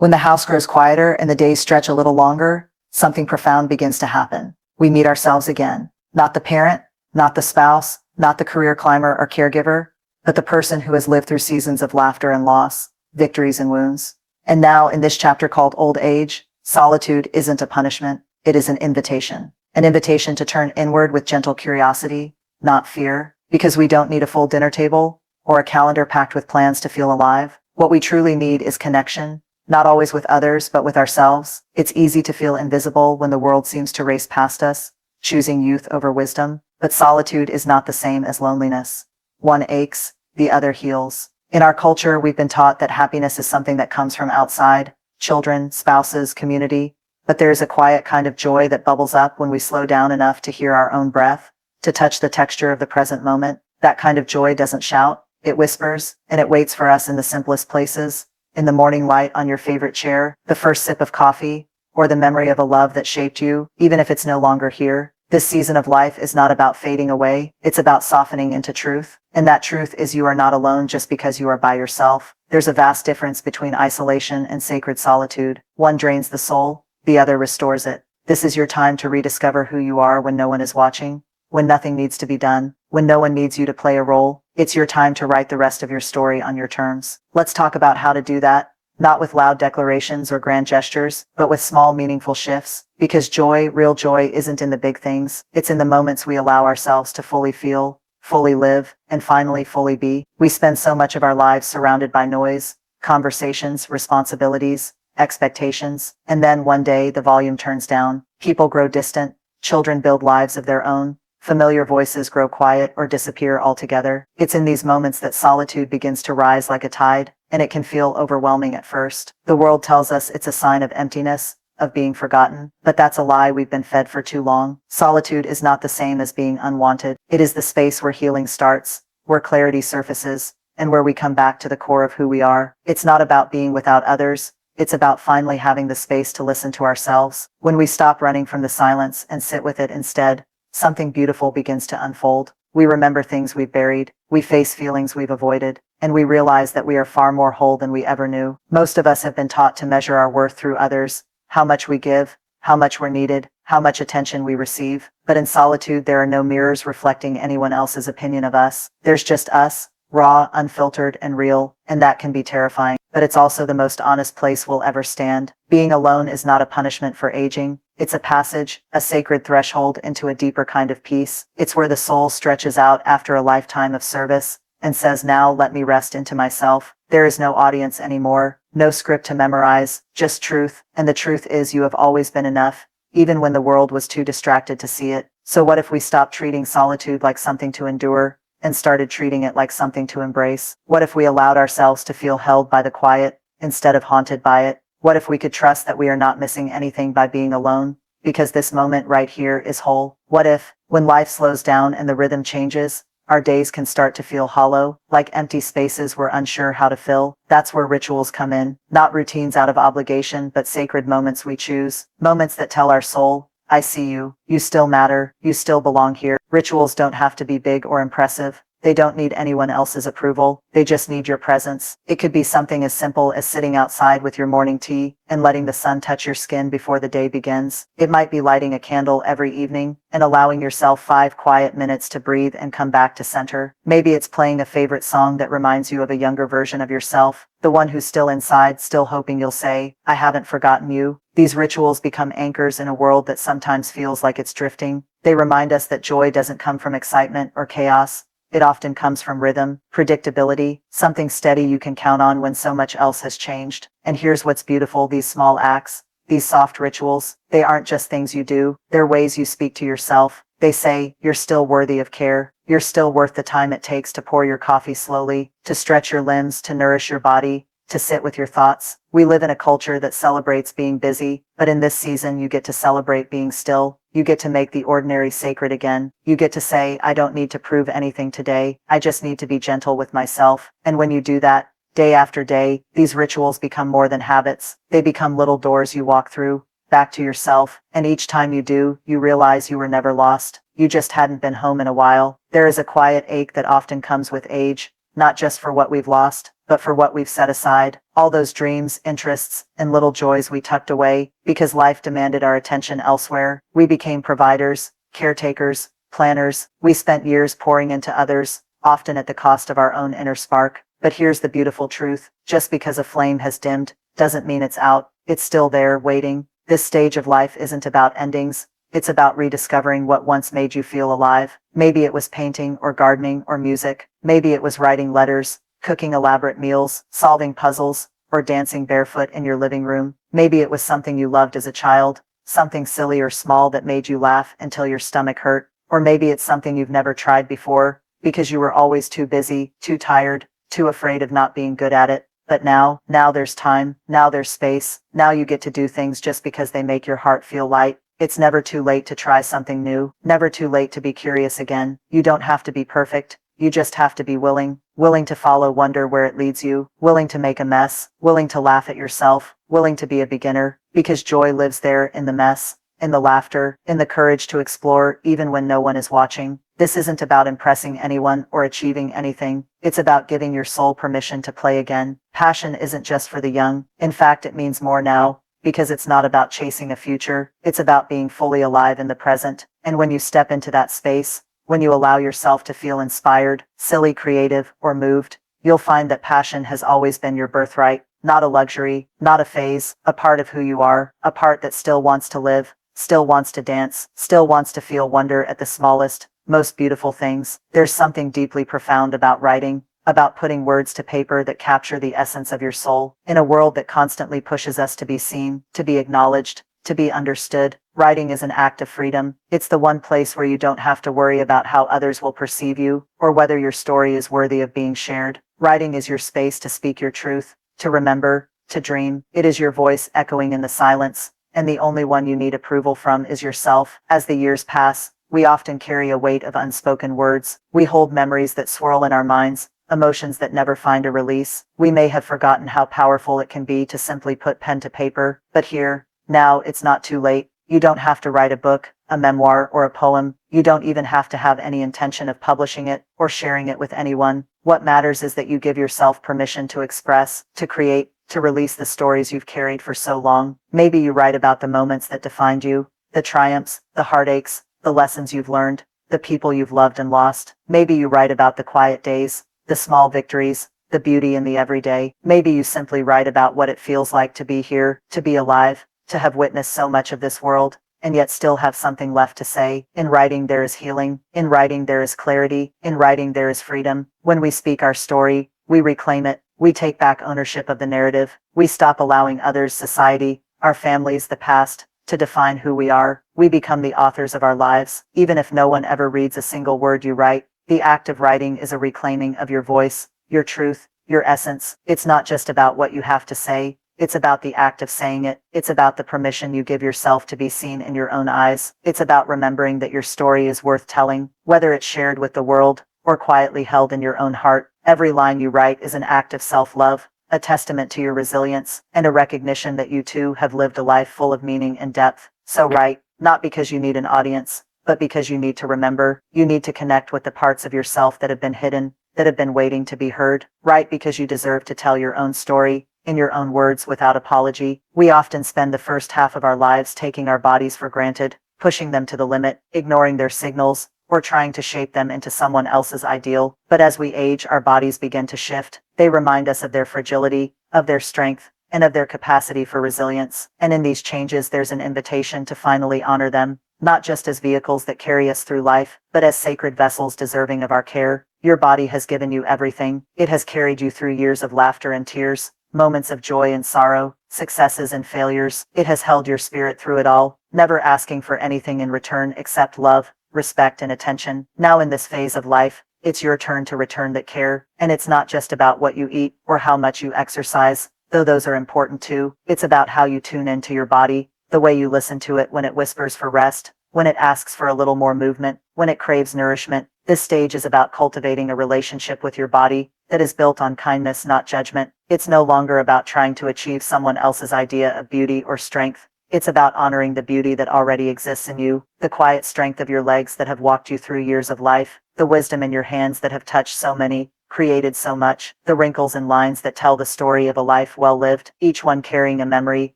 When the house grows quieter and the days stretch a little longer, something profound begins to happen. We meet ourselves again. Not the parent, not the spouse, not the career climber or caregiver, but the person who has lived through seasons of laughter and loss, victories and wounds. And now, in this chapter called Old Age, solitude isn't a punishment, it is an invitation. An invitation to turn inward with gentle curiosity, not fear, because we don't need a full dinner table or a calendar packed with plans to feel alive. What we truly need is connection, not always with others, but with ourselves. It's easy to feel invisible when the world seems to race past us, choosing youth over wisdom. But solitude is not the same as loneliness. One aches, the other heals. In our culture, we've been taught that happiness is something that comes from outside, children, spouses, community. But there is a quiet kind of joy that bubbles up when we slow down enough to hear our own breath, to touch the texture of the present moment. That kind of joy doesn't shout, it whispers, and it waits for us in the simplest places. In the morning light on your favorite chair, the first sip of coffee, or the memory of a love that shaped you, even if it's no longer here. This season of life is not about fading away, it's about softening into truth. And that truth is you are not alone just because you are by yourself. There's a vast difference between isolation and sacred solitude. One drains the soul, the other restores it. This is your time to rediscover who you are when no one is watching, when nothing needs to be done, when no one needs you to play a role. It's your time to write the rest of your story on your terms. Let's talk about how to do that, not with loud declarations or grand gestures, but with small, meaningful shifts. Because joy, real joy, isn't in the big things. It's in the moments we allow ourselves to fully feel, fully live, and finally fully be. We spend so much of our lives surrounded by noise, conversations, responsibilities, expectations, and then one day the volume turns down. People grow distant, children build lives of their own, familiar voices grow quiet or disappear altogether. It's in these moments that solitude begins to rise like a tide, and it can feel overwhelming at first. The world tells us it's a sign of emptiness, of being forgotten, but that's a lie we've been fed for too long. Solitude is not the same as being unwanted. It is the space where healing starts, where clarity surfaces, and where we come back to the core of who we are. It's not about being without others. It's about finally having the space to listen to ourselves. When we stop running from the silence and sit with it instead, something beautiful begins to unfold. We remember things we've buried, we face feelings we've avoided, and we realize that we are far more whole than we ever knew. Most of us have been taught to measure our worth through others, how much we give, how much we're needed, how much attention we receive. But in solitude, there are no mirrors reflecting anyone else's opinion of us. There's just us, raw, unfiltered, and real, and that can be terrifying. But it's also the most honest place we'll ever stand. Being alone is not a punishment for aging. It's a passage, a sacred threshold into a deeper kind of peace. It's where the soul stretches out after a lifetime of service and says, now let me rest into myself. There is no audience anymore, no script to memorize, just truth. And the truth is you have always been enough, even when the world was too distracted to see it. So what if we stopped treating solitude like something to endure and started treating it like something to embrace? What if we allowed ourselves to feel held by the quiet instead of haunted by it? What if we could trust that we are not missing anything by being alone, because this moment right here is whole? What if, when life slows down and the rhythm changes, our days can start to feel hollow, like empty spaces we're unsure how to fill? That's where rituals come in, not routines out of obligation, but sacred moments we choose, moments that tell our soul, I see you, you still matter, you still belong here. Rituals don't have to be big or impressive. They don't need anyone else's approval. They just need your presence. It could be something as simple as sitting outside with your morning tea and letting the sun touch your skin before the day begins. It might be lighting a candle every evening and allowing yourself 5 quiet minutes to breathe and come back to center. Maybe it's playing a favorite song that reminds you of a younger version of yourself, the one who's still inside, still hoping you'll say, I haven't forgotten you. These rituals become anchors in a world that sometimes feels like it's drifting. They remind us that joy doesn't come from excitement or chaos. It often comes from rhythm, predictability, something steady you can count on when so much else has changed. And here's what's beautiful: these small acts, these soft rituals, they aren't just things you do, they're ways you speak to yourself. They say, you're still worthy of care, you're still worth the time it takes to pour your coffee slowly, to stretch your limbs, to nourish your body, to sit with your thoughts. We live in a culture that celebrates being busy, but in this season you get to celebrate being still. You get to make the ordinary sacred again. You get to say, I don't need to prove anything today, I just need to be gentle with myself. And when you do that, day after day, these rituals become more than habits. They become little doors you walk through, back to yourself. And each time you do, you realize you were never lost. You just hadn't been home in a while. There is a quiet ache that often comes with age, not just for what we've lost, but for what we've set aside, all those dreams, interests, and little joys we tucked away because life demanded our attention elsewhere. We became providers, caretakers, planners. We spent years pouring into others, often at the cost of our own inner spark. But here's the beautiful truth. Just because a flame has dimmed, doesn't mean it's out. It's still there, waiting. This stage of life isn't about endings. It's about rediscovering what once made you feel alive. Maybe it was painting or gardening or music. Maybe it was writing letters, cooking elaborate meals, solving puzzles, or dancing barefoot in your living room. Maybe it was something you loved as a child, something silly or small that made you laugh until your stomach hurt. Or maybe it's something you've never tried before because you were always too busy, too tired, too afraid of not being good at it. But now there's time, now there's space, now you get to do things just because they make your heart feel light. It's never too late to try something new, never too late to be curious again. You don't have to be perfect, you just have to be willing to follow wonder where it leads you, willing to make a mess, willing to laugh at yourself, willing to be a beginner, because joy lives there in the mess, in the laughter, in the courage to explore even when no one is watching. This isn't about impressing anyone or achieving anything. It's about giving your soul permission to play again. Passion isn't just for the young. In fact, it means more now, because it's not about chasing a future. It's about being fully alive in the present. And when you step into that space, when you allow yourself to feel inspired, silly, creative, or moved, you'll find that passion has always been your birthright, not a luxury, not a phase, a part of who you are, a part that still wants to live, still wants to dance, still wants to feel wonder at the smallest, most beautiful things. There's something deeply profound about writing, about putting words to paper that capture the essence of your soul. In a world that constantly pushes us to be seen, to be acknowledged, to be understood, writing is an act of freedom. It's the one place where you don't have to worry about how others will perceive you, or whether your story is worthy of being shared. Writing is your space to speak your truth, to remember, to dream. It is your voice echoing in the silence, and the only one you need approval from is yourself. As the years pass, we often carry a weight of unspoken words. We hold memories that swirl in our minds, emotions that never find a release. We may have forgotten how powerful it can be to simply put pen to paper, but here, now, it's not too late. You don't have to write a book, a memoir, or a poem. You don't even have to have any intention of publishing it or sharing it with anyone. What matters is that you give yourself permission to express, to create, to release the stories you've carried for so long. Maybe you write about the moments that defined you, the triumphs, the heartaches, the lessons you've learned, the people you've loved and lost. Maybe you write about the quiet days, the small victories, the beauty in the everyday. Maybe you simply write about what it feels like to be here, to be alive, to have witnessed so much of this world, and yet still have something left to say. In writing there is healing, in writing there is clarity, in writing there is freedom. When we speak our story, we reclaim it, we take back ownership of the narrative, we stop allowing others, society, our families, the past, to define who we are. We become the authors of our lives, even if no one ever reads a single word you write. The act of writing is a reclaiming of your voice, your truth, your essence. It's not just about what you have to say. It's about the act of saying it. It's about the permission you give yourself to be seen in your own eyes. It's about remembering that your story is worth telling, whether it's shared with the world or quietly held in your own heart. Every line you write is an act of self-love, a testament to your resilience, and a recognition that you too have lived a life full of meaning and depth. So write, not because you need an audience, but because you need to remember. You need to connect with the parts of yourself that have been hidden, that have been waiting to be heard. Write because you deserve to tell your own story, in your own words, without apology. We often spend the first half of our lives taking our bodies for granted, pushing them to the limit, ignoring their signals, or trying to shape them into someone else's ideal. But as we age, our bodies begin to shift. They remind us of their fragility, of their strength, and of their capacity for resilience. And in these changes, there's an invitation to finally honor them, not just as vehicles that carry us through life, but as sacred vessels deserving of our care. Your body has given you everything. It has carried you through years of laughter and tears, moments of joy and sorrow, successes and failures. It has held your spirit through it all, never asking for anything in return except love, respect, and attention. Now in this phase of life, it's your turn to return that care. And it's not just about what you eat or how much you exercise, though those are important too. It's about how you tune into your body, the way you listen to it when it whispers for rest, when it asks for a little more movement, when it craves nourishment. This stage is about cultivating a relationship with your body that is built on kindness, not judgment. It's no longer about trying to achieve someone else's idea of beauty or strength. It's about honoring the beauty that already exists in you, the quiet strength of your legs that have walked you through years of life, the wisdom in your hands that have touched so many, created so much, the wrinkles and lines that tell the story of a life well lived, each one carrying a memory,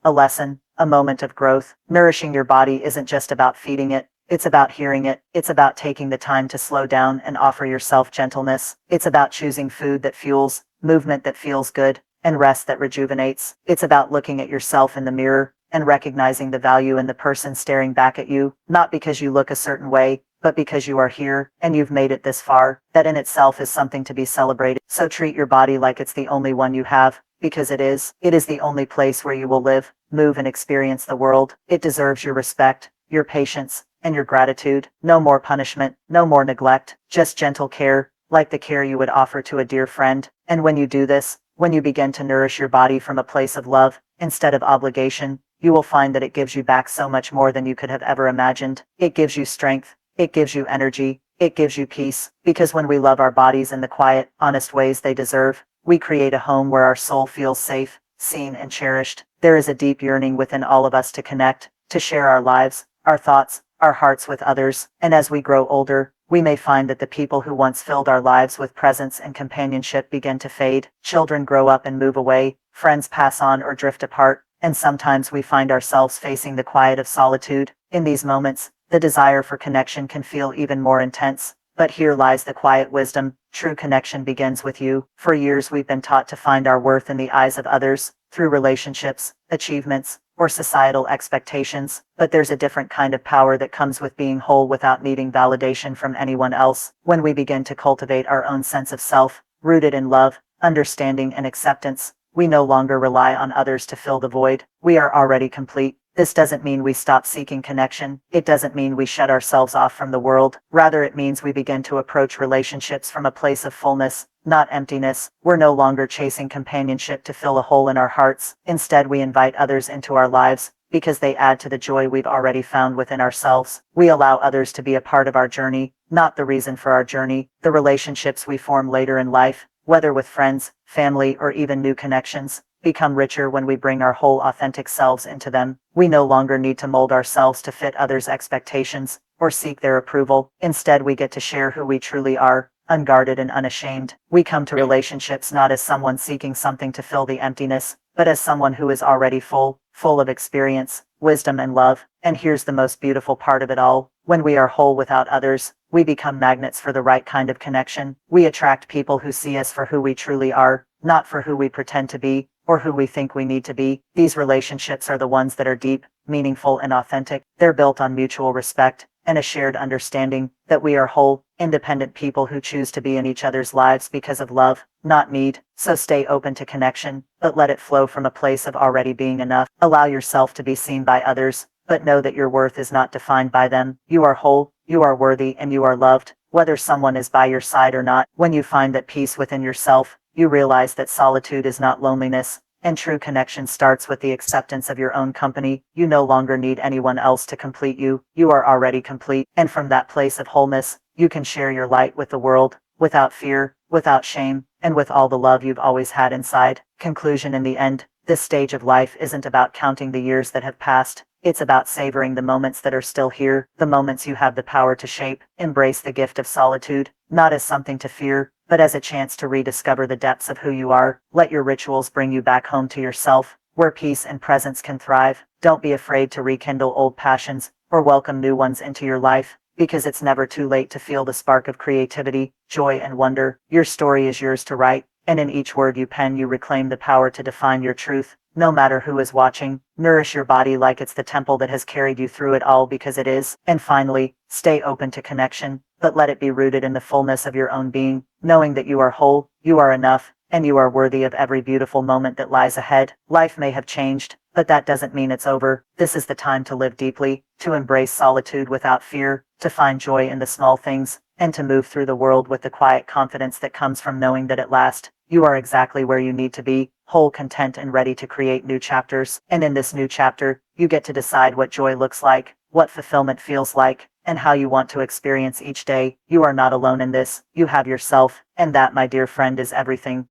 a lesson, a moment of growth. Nourishing your body isn't just about feeding it. It's about hearing it. It's about taking the time to slow down and offer yourself gentleness. It's about choosing food that fuels, movement that feels good, and rest that rejuvenates. It's about looking at yourself in the mirror and recognizing the value in the person staring back at you, not because you look a certain way, but because you are here and you've made it this far. That in itself is something to be celebrated. So treat your body like it's the only one you have, because it is. It is the only place where you will live, move, and experience the world. It deserves your respect, your patience, and your gratitude. No more punishment, no more neglect, just gentle care, like the care you would offer to a dear friend. And when you do this, when you begin to nourish your body from a place of love, instead of obligation, you will find that it gives you back so much more than you could have ever imagined. It gives you strength, it gives you energy, it gives you peace, because when we love our bodies in the quiet, honest ways they deserve, we create a home where our soul feels safe, seen, and cherished. There is a deep yearning within all of us to connect, to share our lives, our thoughts, our hearts with others, and as we grow older, we may find that the people who once filled our lives with presence and companionship begin to fade. Children grow up and move away, friends pass on or drift apart, and sometimes we find ourselves facing the quiet of solitude. In these moments, the desire for connection can feel even more intense. But here lies the quiet wisdom. True connection begins with you. For years we've been taught to find our worth in the eyes of others, through relationships, achievements, or societal expectations, but there's a different kind of power that comes with being whole without needing validation from anyone else. When we begin to cultivate our own sense of self, rooted in love, understanding, and acceptance, we no longer rely on others to fill the void. We are already complete. This doesn't mean we stop seeking connection. It doesn't mean we shut ourselves off from the world. Rather, it means we begin to approach relationships from a place of fullness, not emptiness. We're no longer chasing companionship to fill a hole in our hearts. Instead, we invite others into our lives because they add to the joy we've already found within ourselves. We allow others to be a part of our journey, not the reason for our journey. The relationships we form later in life, whether with friends, family, or even new connections, become richer when we bring our whole authentic selves into them. We no longer need to mold ourselves to fit others' expectations or seek their approval. Instead, we get to share who we truly are, unguarded and unashamed. We come to relationships not as someone seeking something to fill the emptiness, but as someone who is already full of experience, wisdom, and love. And here's the most beautiful part of it all. When we are whole without others, we become magnets for the right kind of connection. We attract people who see us for who we truly are, not for who we pretend to be, or who we think we need to be. These relationships are the ones that are deep, meaningful, and authentic. They're built on mutual respect and a shared understanding that we are whole, independent people who choose to be in each other's lives because of love, not need. So stay open to connection, but let it flow from a place of already being enough. Allow yourself to be seen by others, but know that your worth is not defined by them. You are whole, you are worthy, and you are loved, whether someone is by your side or not. When you find that peace within yourself, you realize that solitude is not loneliness, and true connection starts with the acceptance of your own company. You no longer need anyone else to complete you. You are already complete, and from that place of wholeness, you can share your light with the world, without fear, without shame, and with all the love you've always had inside. Conclusion: in the end, this stage of life isn't about counting the years that have passed. It's about savoring the moments that are still here, the moments you have the power to shape. Embrace the gift of solitude, not as something to fear, but as a chance to rediscover the depths of who you are. Let your rituals bring you back home to yourself, where peace and presence can thrive. Don't be afraid to rekindle old passions or welcome new ones into your life, because it's never too late to feel the spark of creativity, joy, and wonder. Your story is yours to write, and in each word you pen, you reclaim the power to define your truth. No matter who is watching, nourish your body like it's the temple that has carried you through it all, because it is. And finally, stay open to connection, but let it be rooted in the fullness of your own being, knowing that you are whole, you are enough, and you are worthy of every beautiful moment that lies ahead. Life may have changed, but that doesn't mean it's over. This is the time to live deeply, to embrace solitude without fear, to find joy in the small things, and to move through the world with the quiet confidence that comes from knowing that at last, you are exactly where you need to be, whole, content, and ready to create new chapters. And in this new chapter, you get to decide what joy looks like, what fulfillment feels like, and how you want to experience each day. You are not alone in this. You have yourself, and that, my dear friend, is everything.